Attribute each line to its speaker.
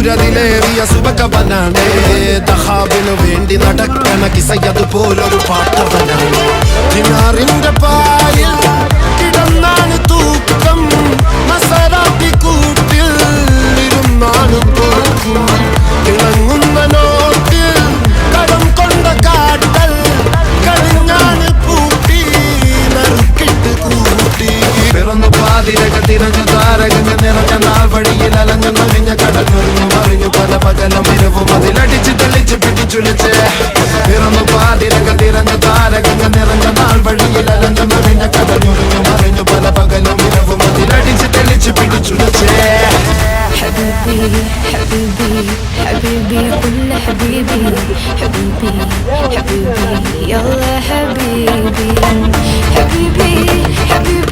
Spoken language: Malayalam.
Speaker 1: ിലേറിയ സുബകവനാണ് ദഹാബിനു വേണ്ടി നടക്കണ കിസയതുപോലൊരു പാട്ടവനാണ്. ദിനാറിന്റെ പായിൽ കിടന്നാണ് തൂക്കം, മസറാത്തി കൂട്ടിൽ ഇരുന്നാണ് പോക്കും. തിളങ്ങുന്ന നോട്ടിൽ കടം കൊണ്ട കാട്ടൽ കഴിഞ്ഞാണ് പൂട്ടി നറുക്കിട്ട് കൂട്ടി. പിറന്നു പാതിരക തിരഞ്ഞു താരകങ്ങൾ നിറഞ്ഞ നാൾ വഴിയിൽ അലഞ്ഞു നലിഞ്ഞ കടഞ്ഞൊരിഞ്ഞു മറിഞ്ഞു പല പകലും ഇരവും അതിലടിച്ച് തെളിച്ച് പിടിച്ചുലച്ച്. പിറന്നു പാതിരക തിരഞ്ഞു താരകങ്ങൾ നിറഞ്ഞ നാൾ വഴിയിൽ അലഞ്ഞു നലിഞ്ഞ കടഞ്ഞൊരിഞ്ഞു മറിഞ്ഞു പല പകലും ഇരവും അതിലടിച്ച് തെളിച്ച് പിടിച്ചുലച്ച്.
Speaker 2: حبيبي حبيبي حبيبي كل حبيبي حبيبي حبيبي يلا حبيبي حبيبي حبيبي